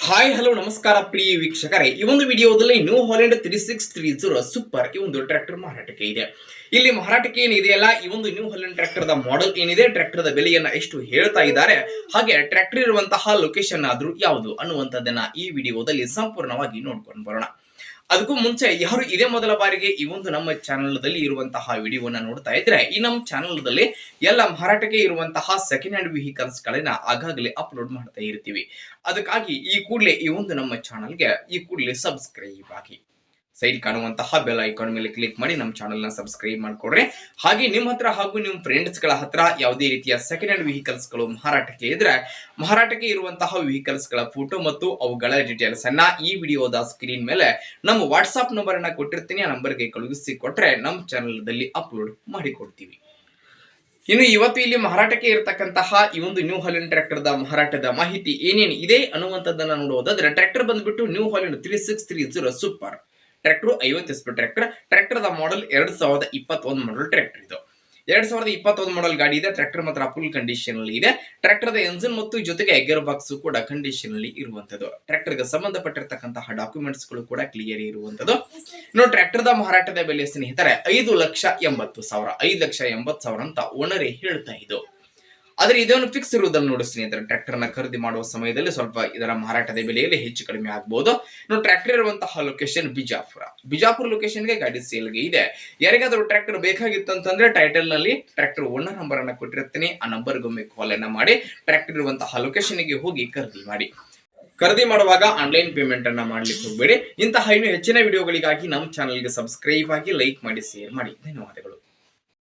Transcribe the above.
Hi hello ನಮಸ್ಕಾರ ಪ್ರಿಯ ವೀಕ್ಷಕರೇ, ಈ ಒಂದು ವಿಡಿಯೋದಲ್ಲಿ ನ್ಯೂ ಹಾಲೆಂಡ್ 3630 ಸೂಪರ್ ಈ ಒಂದು ಟ್ರ್ಯಾಕ್ಟರ್ ಮಾರಾಟಕ್ಕೆ ಇದೆ. ಇಲ್ಲಿ ಮಾರಾಟಕ್ಕೆ ಏನಿದೆಯಲ್ಲ, ಈ ಒಂದು new Holland tractor the model ಏನಿದೆ, ಟ್ರ್ಯಾಕ್ಟರ್ ದ ಬೆಲೆಯನ್ನ ಎಷ್ಟು ಹೇಳ್ತಾ ಇದ್ದಾರೆ, ಹಾಗೆ ಟ್ರ್ಯಾಕ್ಟರ್ ಇರುವಂತಹ ಲೊಕೇಶನ್ ಆದ್ರೂ ಯಾವುದು ಅನ್ನುವಂಥದ್ದನ್ನ ಈ ವಿಡಿಯೋದಲ್ಲಿ ಸಂಪೂರ್ಣವಾಗಿ ನೋಡ್ಕೊಂಡು ಬರೋಣ. ಅದಕ್ಕೂ ಮುಂಚೆ ಯಾರು ಇದೇ ಮೊದಲ ಬಾರಿಗೆ ಈ ಒಂದು ನಮ್ಮ ಚಾನೆಲ್ದಲ್ಲಿ ಇರುವಂತಹ ವಿಡಿಯೋವನ್ನ ನೋಡ್ತಾ ಇದ್ರೆ, ಈ ನಮ್ಮ ಚಾನೆಲ್ದಲ್ಲಿ ಎಲ್ಲ ಮಾರಾಟಕ್ಕೆ ಇರುವಂತಹ ಸೆಕೆಂಡ್ ಹ್ಯಾಂಡ್ ವೆಹಿಕಲ್ಸ್ ಗಳನ್ನ ಆಗಾಗಲೇ ಅಪ್ಲೋಡ್ ಮಾಡ್ತಾ ಇರ್ತೀವಿ. ಅದಕ್ಕಾಗಿ ಈ ಕೂಡಲೇ ಈ ಒಂದು ನಮ್ಮ ಚಾನೆಲ್ಗೆ ಈ ಕೂಡಲೇ ಸಬ್ಸ್ಕ್ರೈಬ್ ಆಗಿ ಸೈಡ್ ಕಾಣುವಂತಹ ಬೆಲ್ ಐಕಾನ್ ಮೇಲೆ ಕ್ಲಿಕ್ ಮಾಡಿ ನಮ್ಮ ಚಾನೆಲ್ ನ ಸಬ್ಸ್ಕ್ರೈಬ್ ಮಾಡ್ಕೊಡ್ರಿ. ಹಾಗೆ ನಿಮ್ಮ ಹತ್ರ ಹಾಗೂ ನಿಮ್ಮ ಫ್ರೆಂಡ್ಸ್ ಗಳ ಹತ್ರ ಯಾವುದೇ ರೀತಿಯ ಸೆಕೆಂಡ್ ಹ್ಯಾಂಡ್ ವೆಹಿಕಲ್ಸ್ ಗಳು ಮಾರಾಟಕ್ಕೆ ಇದ್ರೆ, ಮಾರಾಟಕ್ಕೆ ಇರುವಂತಹ ವೆಹಿಕಲ್ಸ್ ಗಳ ಫೋಟೋ ಮತ್ತು ಅವುಗಳ ಡೀಟೇಲ್ಸ್ ಅನ್ನ ಈ ವಿಡಿಯೋದ ಸ್ಕ್ರೀನ್ ಮೇಲೆ ನಮ್ಮ ವಾಟ್ಸ್ಆಪ್ ನಂಬರ್ ಅನ್ನ ಕೊಟ್ಟಿರ್ತೀನಿ, ಆ ನಂಬರ್ಗೆ ಕಳುಹಿಸಿ ಕೊಟ್ರೆ ನಮ್ಮ ಚಾನೆಲ್ದಲ್ಲಿ ಅಪ್ಲೋಡ್ ಮಾಡಿಕೊಡ್ತೀವಿ. ಇನ್ನು ಇವತ್ತು ಇಲ್ಲಿ ಮಾರಾಟಕ್ಕೆ ಇರತಕ್ಕಂತಹ ಈ ಒಂದು ನ್ಯೂ ಹಾಲೆಂಡ್ ಟ್ರ್ಯಾಕ್ಟರ್ ದ ಮಾರಾಟದ ಮಾಹಿತಿ ಏನೇನು ಇದೆ ಅನ್ನುವಂಥದ್ದನ್ನ ನೋಡುವುದಾದ್ರೆ, ಟ್ರ್ಯಾಕ್ಟರ್ ಬಂದ್ಬಿಟ್ಟು new Holland 3630 super tractor 50 SP tractor the model 2021 model tractor. ಇದು 2021 ಮಾಡೆಲ್ ಗಾಡಿ ಇದೆ. ಟ್ರ್ಯಾಕ್ಟರ್ ಮಾತ್ರ ಫುಲ್ ಕಂಡೀಷನ್ ಅಲ್ಲಿ ಇದೆ. ಟ್ರ್ಯಾಕ್ಟರ್ ದ ಎಂಜಿನ್ ಮತ್ತು ಜೊತೆಗೆ ಗೇರ್ ಬಾಕ್ಸ್ ಕೂಡ ಕಂಡೀಷನ್ ಅಲ್ಲಿ ಇರುವಂತದ್ದು. ಟ್ರ್ಯಾಕ್ಟರ್ ಗೆ ಸಂಬಂಧಪಟ್ಟಿರತಕ್ಕಂತಹ ಡಾಕ್ಯುಮೆಂಟ್ಸ್ ಗಳು ಕೂಡ ಕ್ಲಿಯರ್ ಇರುವಂತದ್ದು. ಇನ್ನು ಟ್ರ್ಯಾಕ್ಟರ್ ದ ಮಾರಾಟದ ಬೆಲೆ ಸ್ನೇಹಿತರೆ 5,80,000 5,80,000 ಅಂತ ಓನರೇ ಹೇಳ್ತಾ ಇದ್ದು. ಆದ್ರೆ ಇದನ್ನು ಫಿಕ್ಸ್ ಇರುವುದನ್ನು ನೋಡಿ ಸ್ನೇಹಿತರೆ, ಟ್ರ್ಯಾಕ್ಟರ್ ನ ಖರೀದಿ ಮಾಡುವ ಸಮಯದಲ್ಲಿ ಸ್ವಲ್ಪ ಇದರ ಮಾರಾಟದ ಬೆಲೆಯಲ್ಲಿ ಹೆಚ್ಚು ಕಡಿಮೆ ಆಗಬಹುದು. ಇನ್ನು ಟ್ರ್ಯಾಕ್ಟರ್ ಇರುವಂತಹ ಲೊಕೇಶನ್ ಬಿಜಾಪುರ ಲೊಕೇಶನ್ಗೆ ಗಾಡಿ ಸೇಲ್ಗೆ ಇದೆ. ಯಾರಿಗಾದ್ರೂ ಟ್ರ್ಯಾಕ್ಟರ್ ಬೇಕಾಗಿತ್ತು ಅಂತಂದ್ರೆ ಟೈಟಲ್ ನಲ್ಲಿ ಟ್ರ್ಯಾಕ್ಟರ್ ಓನರ್ ನಂಬರ್ ಅನ್ನ ಕೊಟ್ಟಿರ್ತೀನಿ, ಆ ನಂಬರ್ಗೊಮ್ಮೆ ಕಾಲ್ ಅನ್ನ ಮಾಡಿ ಟ್ರ್ಯಾಕ್ಟರ್ ಇರುವಂತಹ ಲೊಕೇಶನ್ ಗೆ ಹೋಗಿ ಖರೀದಿ ಮಾಡಿ. ಖರೀದಿ ಮಾಡುವಾಗ ಆನ್ಲೈನ್ ಪೇಮೆಂಟ್ ಅನ್ನ ಮಾಡ್ಲಿಕ್ಕೆ ಹೋಗಬೇಡಿ. ಇಂತಹ ಇನ್ನೂ ಹೆಚ್ಚಿನ ವಿಡಿಯೋಗಳಿಗಾಗಿ ನಮ್ಮ ಚಾನೆಲ್ಗೆ ಸಬ್ಸ್ಕ್ರೈಬ್ ಆಗಿ, ಲೈಕ್ ಮಾಡಿ, ಶೇರ್ ಮಾಡಿ. ಧನ್ಯವಾದಗಳು.